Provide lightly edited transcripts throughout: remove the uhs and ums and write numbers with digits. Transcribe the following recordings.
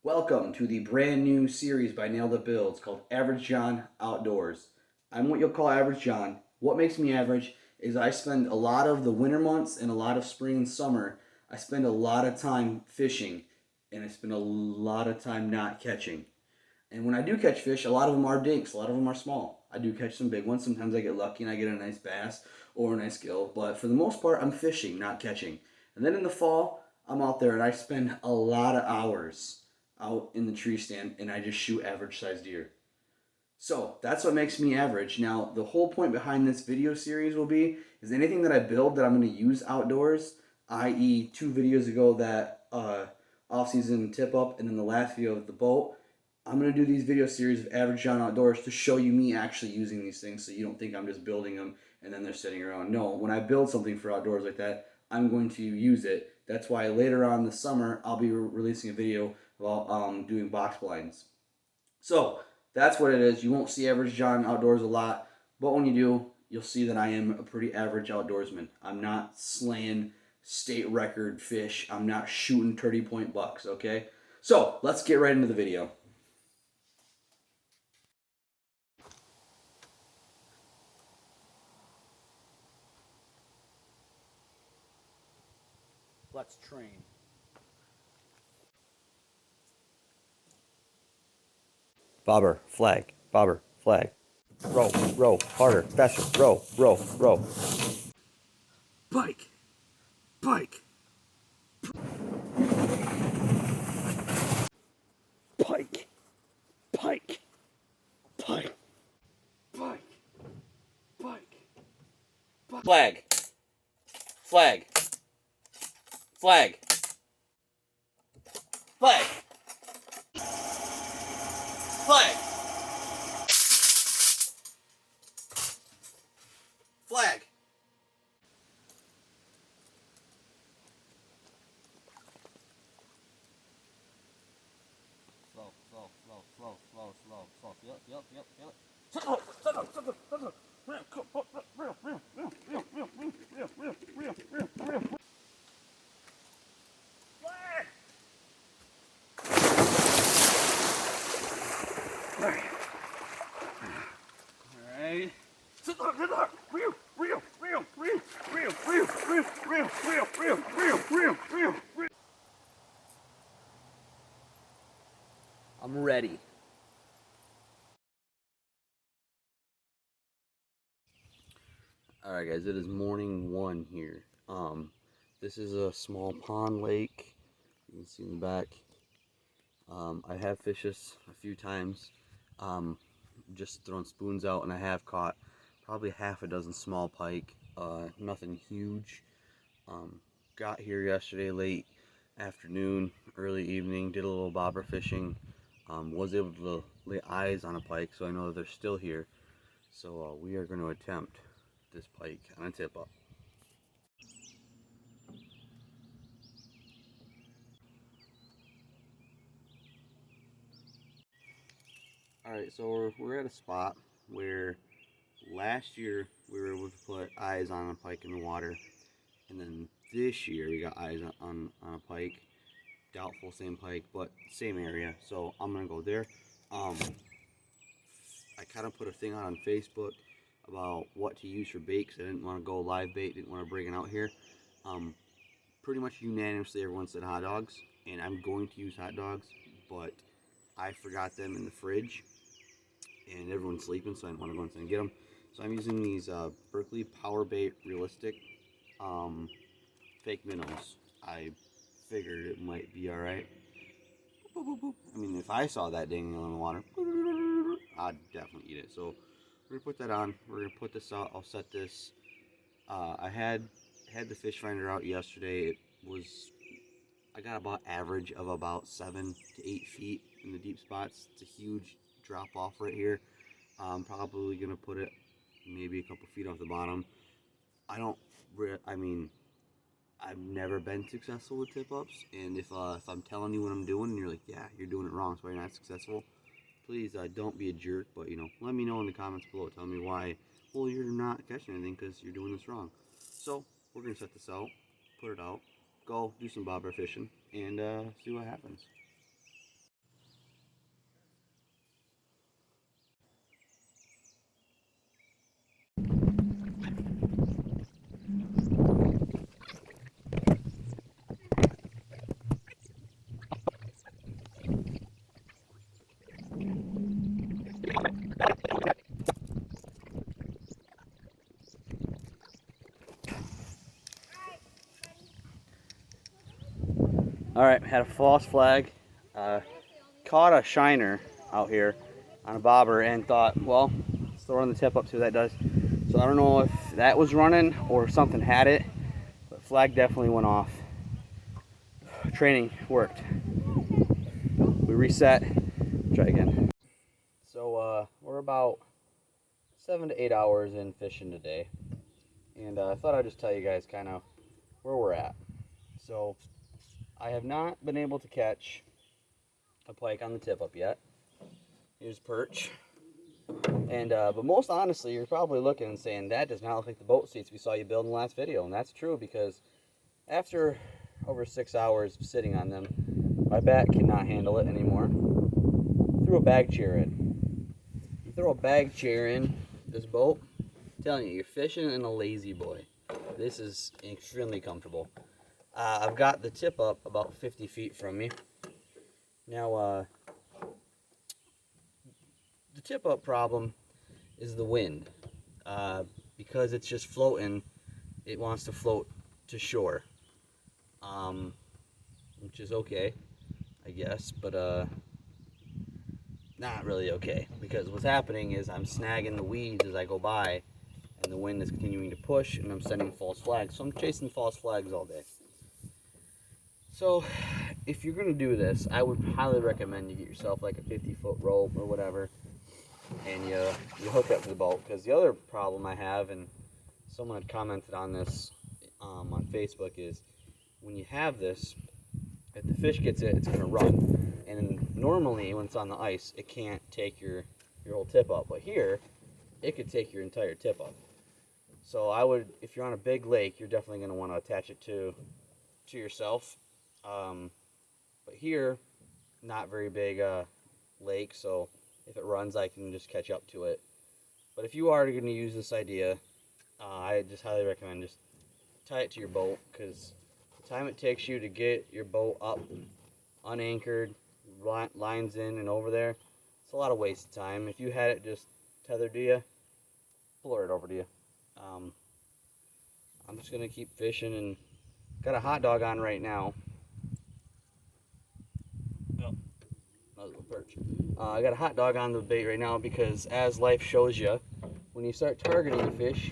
Welcome to the brand new series by Nailed It Builds called Average John Outdoors. I'm what you'll call Average John. What makes me average is I spend a lot of the winter months and a lot of spring and summer. I spend a lot of time fishing and I spend a lot of time not catching. And when I do catch fish, a lot of them are dinks, a lot of them are small. I do catch some big ones. Sometimes I get lucky and I get a nice bass or a nice gill, but for the most part, I'm fishing, not catching. And then in the fall, I'm out there and I spend a lot of hours out in the tree stand and I just shoot average sized deer. So that's what makes me average. Now, the whole point behind this video series will be is anything that I build that I'm going to use outdoors, i.e., 2 videos ago that off-season tip up, and then the last video of the boat. I'm going to do these video series of Average John Outdoors to show you me actually using these things so you don't think I'm just building them and then they're sitting around. No, when I build something for outdoors like that, I'm going to use it. That's why later on this summer, I'll be releasing a video about doing box blinds. So that's what it is. You won't see Average John Outdoors a lot, but when you do, you'll see that I am a pretty average outdoorsman. I'm not slaying state record fish. I'm not shooting 30-point bucks, okay? So let's get right into the video. Let's train. Bobber, flag, bobber, flag. Row, row, harder, faster, row, row, row. Pike, pike. Pike, pike, pike, pike, pike. Flag, flag, flag, flag, flag, flag. Slow, slow, slow, slow, slow, slow, slow. Feel it, feel it, feel it, feel it. Settle, settle, settle, settle. Alright. Sit down, sit down. Reel, reel, reel, reel, reel, reel, reel, reel, reel, reel, reel, reel, reel, reel. I'm ready. Alright guys, it is morning 1 here. This is a small pond lake. You can see in the back. I have fished this a few times. Just throwing spoons out, and I have caught probably half a dozen small pike. Nothing huge. Got here yesterday late afternoon, early evening, did a little bobber fishing. Was able to lay eyes on a pike, so I know that they're still here. So we are going to attempt this pike on a tip up. Alright, so we're at a spot where last year we were able to put eyes on a pike in the water, and then this year we got eyes on a pike. Doubtful same pike, but same area, so I'm gonna go there. I kind of put a thing on Facebook about what to use for bait, because I didn't want to go live bait, didn't want to bring it out here. Pretty much unanimously everyone said hot dogs, and I'm going to use hot dogs, but I forgot them in the fridge and everyone's sleeping, so I didn't want to go inside and get them. So I'm using these Berkeley Power Bait Realistic fake minnows. I figured it might be alright. I mean, if I saw that dangling in the water, I'd definitely eat it. So we're gonna put that on. We're gonna put this out. I'll set this. I had the fish finder out yesterday. I got about average of about 7 to 8 feet in the deep spots. It's a huge drop off right here. I'm probably gonna put it maybe a couple feet off the bottom. I mean, I've never been successful with tip ups, and if I'm telling you what I'm doing and you're like, yeah, you're doing it wrong, so you're not successful, please don't be a jerk, but let me know in the comments below. Tell me why, well, you're not catching anything because you're doing this wrong. So we're gonna set this out, put it out, go do some bobber fishing, and see what happens. All right, had a false flag. Caught a shiner out here on a bobber and thought, well, let's throw on the tip up, see what that does. So I don't know if that was running or something had it, but flag definitely went off. Training worked. We reset, try again. So we're about 7 to 8 hours in fishing today, and I thought I'd just tell you guys kind of where we're at. So I have not been able to catch a pike on the tip up yet. Here's perch. And but most honestly, you're probably looking and saying that does not look like the boat seats we saw you build in the last video, and that's true because after over 6 hours of sitting on them, my back cannot handle it anymore. Threw a bag chair in. You throw a bag chair in this boat, I'm telling you, you're fishing in a lazy boy. This is extremely comfortable. I've got the tip up about 50 feet from me. Now, the tip up problem is the wind. Because it's just floating, it wants to float to shore. Which is okay, I guess, but not really okay, because what's happening is I'm snagging the weeds as I go by, and the wind is continuing to push, and I'm sending false flags. So I'm chasing false flags all day. So if you're gonna do this, I would highly recommend you get yourself like a 50-foot rope or whatever, and you hook up to the boat. Because the other problem I have, and someone had commented on this on Facebook, is when you have this, if the fish gets it, it's gonna run. And normally when it's on the ice, it can't take your whole tip up. But here, it could take your entire tip up. So I would, if you're on a big lake, you're definitely gonna want to attach it to yourself. But here, not very big lake, so if it runs, I can just catch up to it. But if you are going to use this idea, I just highly recommend just tie it to your boat, because the time it takes you to get your boat up, unanchored, lines in and over there, it's a lot of wasted time. If you had it just tethered to you, pull it over to you. I'm just going to keep fishing, and got a hot dog on right now. Perch. I got a hot dog on the bait right now because, as life shows you, when you start targeting a fish,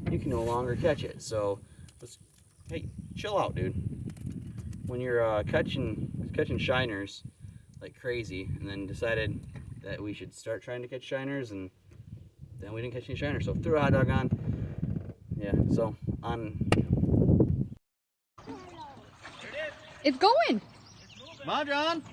you can no longer catch it. So, hey, chill out, dude. When you're catching shiners like crazy, and then decided that we should start trying to catch shiners, and then we didn't catch any shiners. So threw a hot dog on. Yeah. So on. It's going. Come on, John.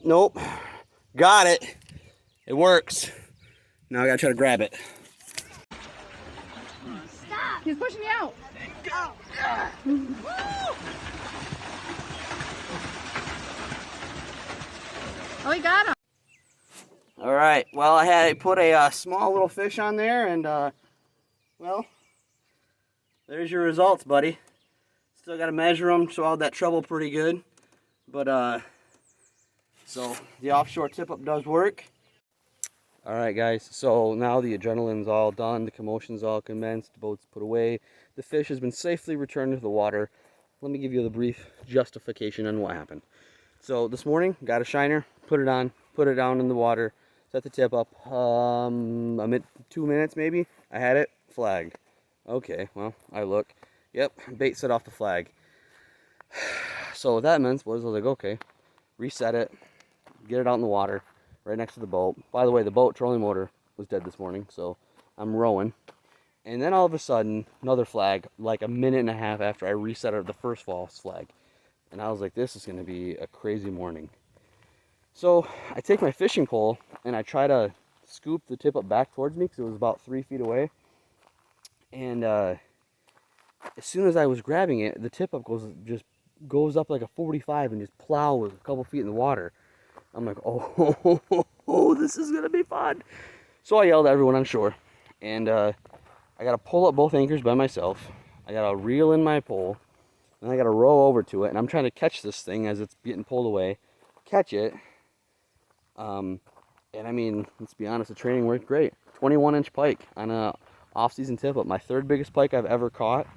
Nope. Got it. It works. Now I gotta try to grab it. Stop! He's pushing me out. Go. Oh, he got him. All right. Well, I had put a small little fish on there, and well, there's your results, buddy. Still got to measure them, so I had that treble pretty good, but so the offshore tip-up does work. All right, guys, so now the adrenaline's all done, the commotion's all commenced, the boat's put away, the fish has been safely returned to the water. Let me give you the brief justification on what happened. So this morning, got a shiner, put it on, put it down in the water, set the tip up, 2 minutes maybe, I had it, flagged. Okay, well, I look, yep, bait set off the flag. So what that meant was, I was like, okay, reset it, get it out in the water, right next to the boat. By the way, the boat trolling motor was dead this morning, so I'm rowing. And then all of a sudden, another flag, like a minute and a half after I reset the first false flag. And I was like, this is going to be a crazy morning. So I take my fishing pole and I try to scooped the tip up back towards me because it was about 3 feet away. And as soon as I was grabbing it, the tip up goes up like a 45 and just plows a couple feet in the water. I'm like, oh, this is gonna be fun. So I yelled at everyone on shore, and I gotta pull up both anchors by myself. I gotta reel in my pole, and I gotta row over to it, and I'm trying to catch this thing as it's getting pulled away, catch it. And I mean, let's be honest, the training worked great. 21-inch pike on a off-season tip-up, my 3rd biggest pike I've ever caught.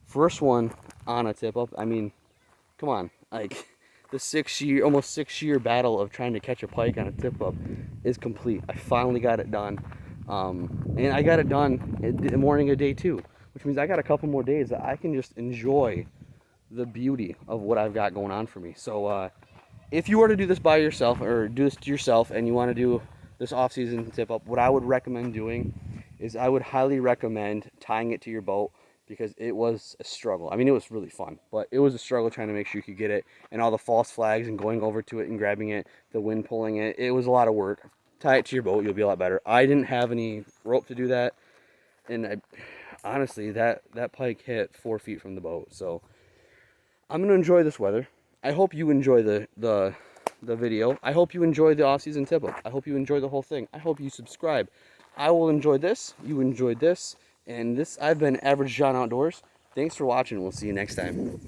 First one on a tip-up. I mean, come on, like the almost 6 year battle of trying to catch a pike on a tip-up is complete. I finally got it done, and I got it done the morning of day 2, which means I got a couple more days that I can just enjoy the beauty of what I've got going on for me. So if you were to do this by yourself, or do this to yourself, and you want to do this off-season tip-up, what I would recommend doing is I would highly recommend tying it to your boat, because it was a struggle. I mean, it was really fun, but it was a struggle trying to make sure you could get it, and all the false flags and going over to it and grabbing it, the wind pulling it. It was a lot of work. Tie it to your boat, you'll be a lot better. I didn't have any rope to do that, and honestly, that pike hit 4 feet from the boat. So I'm gonna enjoy this weather. I hope you enjoy the video. I hope you enjoy the off-season tip-up. I hope you enjoy the whole thing. I hope you subscribe. I will enjoy this. You enjoyed this. And this, I've been Average John Outdoors. Thanks for watching. We'll see you next time.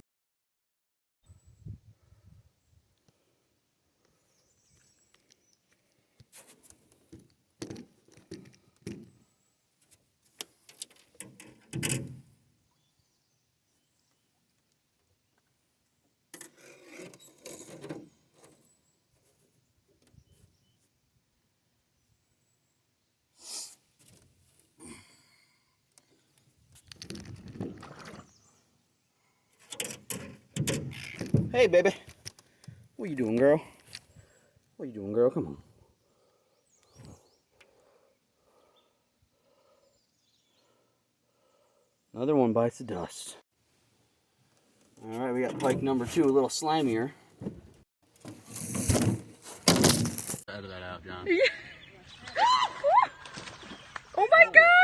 Hey, baby. What you doing, girl? What you doing, girl? Come on. Another one bites the dust. All right, we got pike number 2, a little slimier. Edit that out, John. Oh my God!